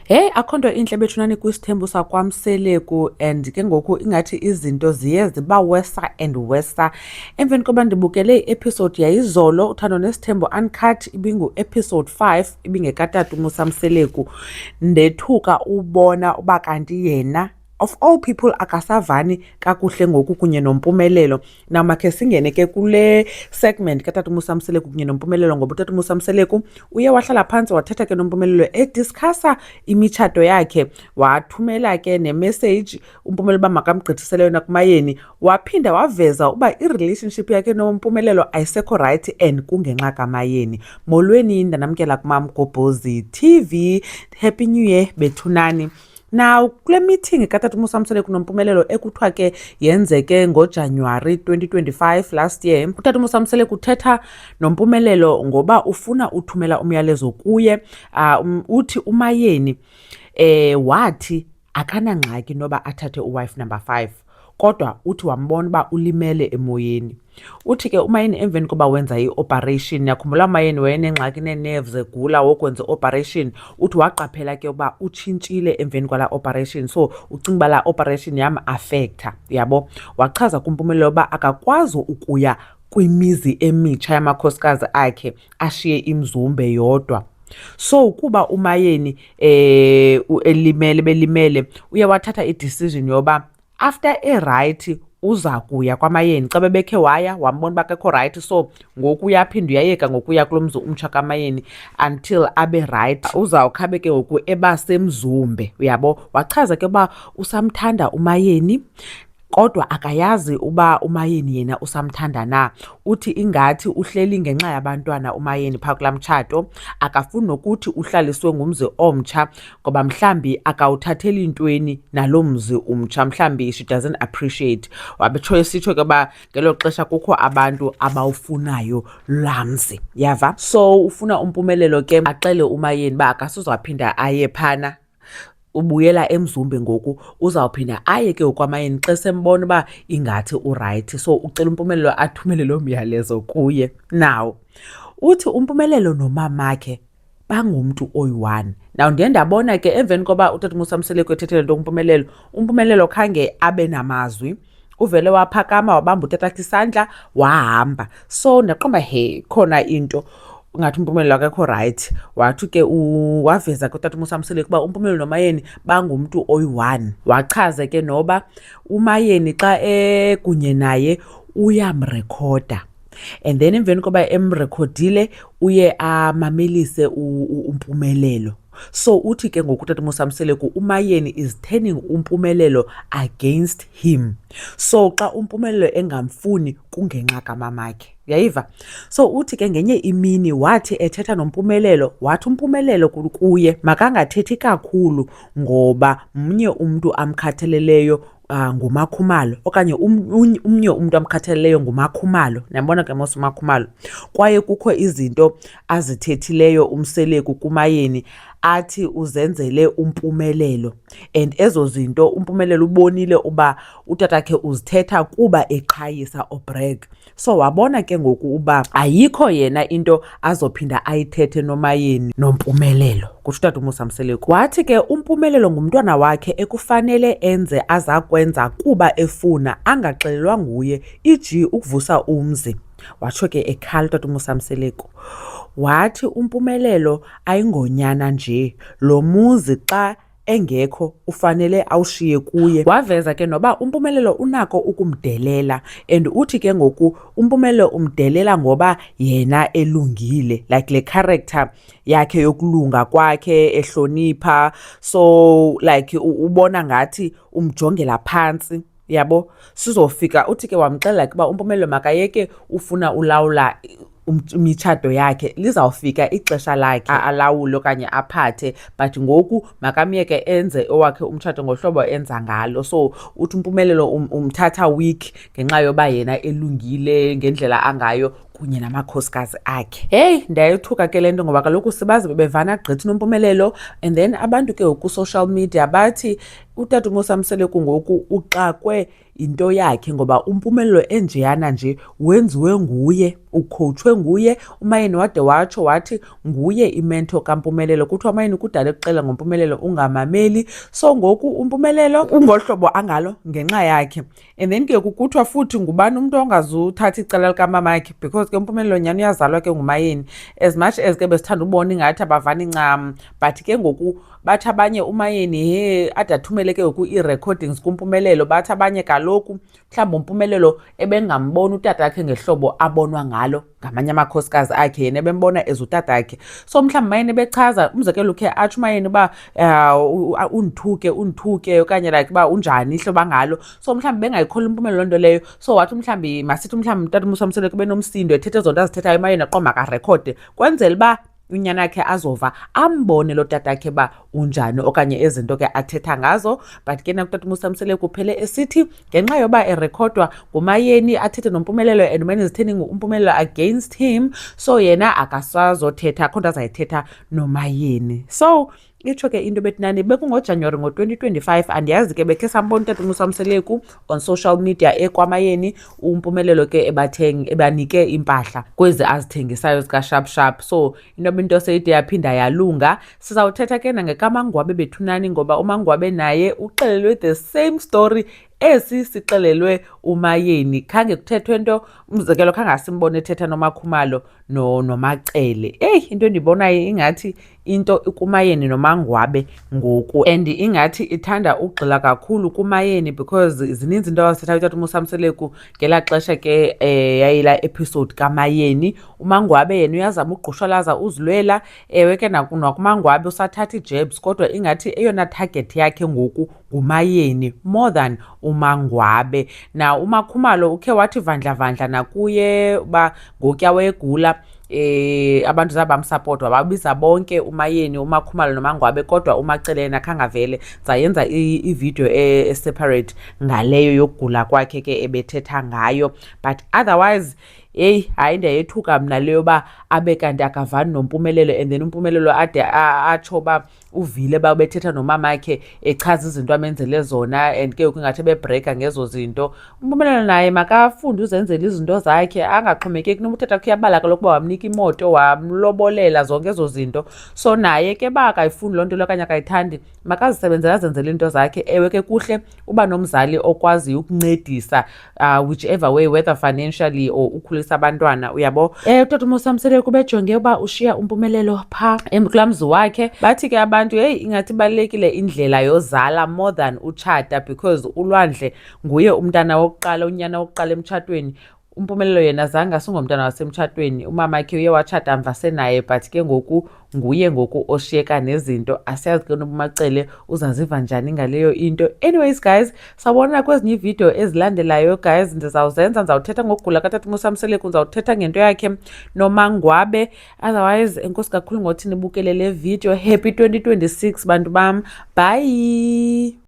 Hey, akho nto intle bethunani kwisithembu sakwamseleku and ke ngoku ingathi izinto ziye ziba wesa and wesa. Emveni koba ndibukele i-episode yayizolo uthando nesithembu uncut ibingu-episode 5 ibingekatata uMusamseleku, ndethuka ubona uba kanti yena of all people akasavani kakuhle ngoku kunye noMpumelelo. Now makhe singene ke kule segment katata uMusamseleku kunye noMpumelelo, ngoba utata uMusamseleku uye wahlala phantsi wathetha ke noMpumelelo ediskhasa imitshato yakhe, wathumela ke nemessage uMpumelelo uba makamgqithisele yona kuMayeni, waphinda waveza uba i-relationship yakhe noMpumelelo ayisekho right and kungenxa kaMayeni. Molweni, ndanamkela kumam Gobhozi TV. Happy New Year bethunani. Now kule meeting katata uMusamseleku noMpumelelo ekuthiwa ke yenzeke ngoJanuwari 2025 last year, utata uMusamseleku uthetha noMpumelelo ngoba ufuna uthumela umyalezo kuye. Uthi uMayeni wathi akanangxaki noba athathe uwife number 5, kodwa uthi wambona uba ulimele emoyeni. Uthi ke uMayeni emveni koba wenza i-operation, yakhumbula uMayeni wayenengxaki nee-nerves egula wokwenza i-operation, uthi waqaphela ke uba utshintshile emveni kwalaa operation, so ucinga uba laa operation yam-affecta, yabo. Wachaza kuMpumelelo uba akakwazi ukuya kwimizi emitsha yamakhosikazi akhe ashiye imzumbe yodwa. So kuba uMayeni belimele, uye wathatha i-decision yoba after right uza kuya kwaMayeni. Xa bebekhe waya wambona uba akekho right, so ngoku uyaphinda uyayeka ngokuya kulo mzi umtsha kaMayeni until abe right. Uzawukhabe ke ngoku ebasemzumbe, uyabo. Wachaza ke uba usamthanda uMayeni kodwa akayazi uba uMayeni yena usamthanda na. Uthi ingathi uhleli ngenxa yabantwana uMayeni phaa kulaa mtshato, akafuni nokuthi uhlaliswe ngumzi omtsha ngoba mhlambi akawuthatheli ntweni nalo mzi umtsha, mhlambi she doesn't appreciate. Wabetsho esitsho ke uba ngelo xesha kukho abantu abawufunayo laa mzi, yava. So ufuna uMpumelelo ke axele uMayeni uba akasuzawuphinda aye phana, ubuyela emzumbe ngoku, uzawuphinda aye ke kwaMayeni xa sembona uba ingathi urayithi. So ucela uMpumelelo athumele loo myalezo kuye. Now uthi uMpumelelo nomamakhe bangumntu oyi-one. Now ndiye ndabona ke emveni koba utata uMusamseleku ethethele nto uMpumelelo, uMpumelelo khange abe namazwi, uvele waphakama wabamba utatakhe isandla wahamba. So ndaqomba khona into ngathi uMpumelelo akekho right. Wathi ke waveza kutata uMusamseleku uba uMpumelelo noMayeni bangumntu oyi-one. Wachaza ke noba uMayeni xa kunye naye uyamrekhoda, and then emveni koba emrekhodile uye amamelise uMpumelelo. So uthi ke ngoku utata uMusamseleku uMayeni is turning uMpumelelo against him. So xa uMpumelelo engamfuni kungenxa kamamakhe, yayiva. So uthi ke ngenye imini wathi ethetha noMpumelelo, wathi uMpumelelo kuye makangathethi kakhulu ngoba mnye umntu amkhathaleleyo nguMakhumalo, okanye umnye umntu amkhathaleleyo nguMakhumalo. Niyambona ke mos uMakhumalo. Kwaye kukho izinto azithethileyo uMseleku kuMayeni athi uzenzele uMpumelelo, and ezo zinto uMpumelelo ubonile uba utatakhe uzithetha kuba eqhayisa obreg. So wabona ke ngoku uba ayikho yena into azophinda ayithethe noMayeni noMpumelelo, kutsho utata uMusamseleku. Wathi ke uMpumelelo ngumntwana wakhe ekufanele enze azakwenza kuba efuna, angaxelelwa nguye, iji ukuvusa umzi. Watsho ke ekhala utata uMusamseleku. Wathi uMpumelelo ayingonyana nje, lo muzi xa engekho ufanele awushiye kuye. Waveza ke noba uMpumelelo unako ukumdelela, and uthi ke ngoku uMpumelelo umdelela ngoba yena elungile, like le character yakhe yokulunga kwakhe, ehlonipha. So like ubona ngathi umjongela phantsi, yabo. Sizofika uthi ke wamxelela uba uMpumelelo makayeke ufuna ulawula imitshato yakhe, lizawufika ixesha lakhe alawule okanye aphathe, but ngoku makamyeke enze owakhe umtshato ngohlobo enza ngalo. So uthi uMpumelelo umthatha weak ngenxa yoba yena elungile ngendlela angayo kunye namakhosikazi akhe. Hey, ndayethuka ke le nto ngoba kaloku sibazi bebevana gqithi noMpumelelo, and then abantu ke ku-social media bathi utata uMusamseleku ngoku uxakwe into yakhe ngoba umpumelelo enjeyana nje wenziwe nguye, ukhowutshwe nguye. uMayeni wade watsho wathi nguye imento kaMpumelelo. Kuthiwa uMayeni kudala ekuxela ngoMpumelelo ungamameli, so ngoku uMpumelelo ungoluhlobo angalo ngenxa yakhe. And then ke kuthiwa futhi ngubani umuntu ongazuthatha icala likamamakhe, because ke uMpumelelo nyani uyazalwa ke nguMayeni. As much as ke besithanda ubona ingathi abavani ncam, but ke ngoku bathi abanye uMayeni he ade athumele ke ngoku ii-recordings kuMpumelelo, bathi abanye kaloku mhlawumbi uMpumelelo ebengamboni utata wakhe ngehlobo abonwa ngalo ngamanye amakhosikazi akhe, yena ebembona as utata wakhe. So mhlawumbi Mayeni bechaza, umzekelo ukhe atsho uMayeni uba undithuke okanye like uba unjani ihlobo angalo, so mhlawumbi bengayikholwa uMpumelelo loo nto leyo. So wathi mhlawumbi masithi mhlawumbi utata uMosamseleko benomsindo ethetha ezo nto azithethayo, uMayeni aqo makarekhode kwenzela uba unyana yakhe azova ambone lo tata yakhe ba unjani okanye ezinto ke athetha ngazo. But ke nakutata uMosamseleko uphele esithi ngenxa yoba erekhodwa nguMayeni athethe noMpumelelo and uMayeni is turning uMpumelelo against him, so yena akasazothetha, akho nto azayithetha noMayeni. So itsho ke into betinani bekungoJanuwari ngo-2025, andiyazi ke bekhe sambona utata uMosamseleko on social media ekwaMayeni, uMpumelelo ke ebanike impahla kwezi azithengisayo zikaSharp. So into seyide yaphinda yalunga. Sizawuthetha ke nangekaMangwabe bethunani ngoba uMangwabe naye uxelelwe the same story esi sixelelwe uMayeni. Khange kuthethwe nto, umzekelo khange asimbone ethetha noMakhumalo noMacele. Into endibonayo ingathi into kuMayeni noMangwabe ngoku, and ingathi ithanda ugxila kakhulu kuMayeni because zininzi into azithetha utata uMosamseleko ngelaa xesha ke yayila episode kaMayeni. uMangwabe yena uyazama ugqushalaza uzilwela, ewe ke nakuMangwabe usathatha ii-jabs, kodwa ingathi eyona target yakhe ngoku nguMayeni more than uMangwabe. Na uMakhumalo ukhe wathi vandla nakuye uba ngokuya wegula abantu zabamsapota wababiza bonke uMayeni, uMakhumalo noMangwabe, kodwa uMacele yena khangavele. Zayenza ivideo separate ngaleyo yokugula kwakhe ke ebethetha ngayo, but otherwise hayi ndiyayethuka mna leyo ba abe kanti akavani noMpumelelo, and then uMpumelelo ade atsho ba uvile ba bethetha nomamakhe echaza izinto amenzele zona, and ke kungathi bebreaka ngezo zinto. uMpumelelo naye makafunde uzenzela izinto zakhe, angaxhomekeki nomthetho wakhe uyabala kaloku uba wamnika imoto wamlobolela zonke ezo zinto. So naye ke ba akayifuni loo nto leyo okanye akayithandi, makazisebenzela azenzele into zakhe. Ewe ke kuhle uba nomzali okwaziyo ukuncedisa whichever way, whether financially or ukhulisa abantwana, uyabo. Utata uMosamseleko bejonge uba ushiya uMpumelelo phaa kulaa mzi wakhe. Bathi ke abantu ingathi ibalulekile indlela yozala more than utshata, because uLwandle nguye umntana wokuqala, unyana wokuqala emtshatweni. uMpumelelo yena zange asingomntana wasemtshatweni, umamakhe uye watshata mva senaye, but ke ngoku nguye ngoku oshiyeka nezinto. Asiyazi ke nobuMacele uzaziva njani ngaleyo into. Anyways guys, sawubona kwezinye iivideo ezilandelayo guys. Ndizawuthetha ngokugula katata uMosamseleko, ndizawuthetha ngento yakhe noMangwabe. Otherwise enkosi kakhulu ngothi nibukele le video. Happy 2026 bantu bam, bye.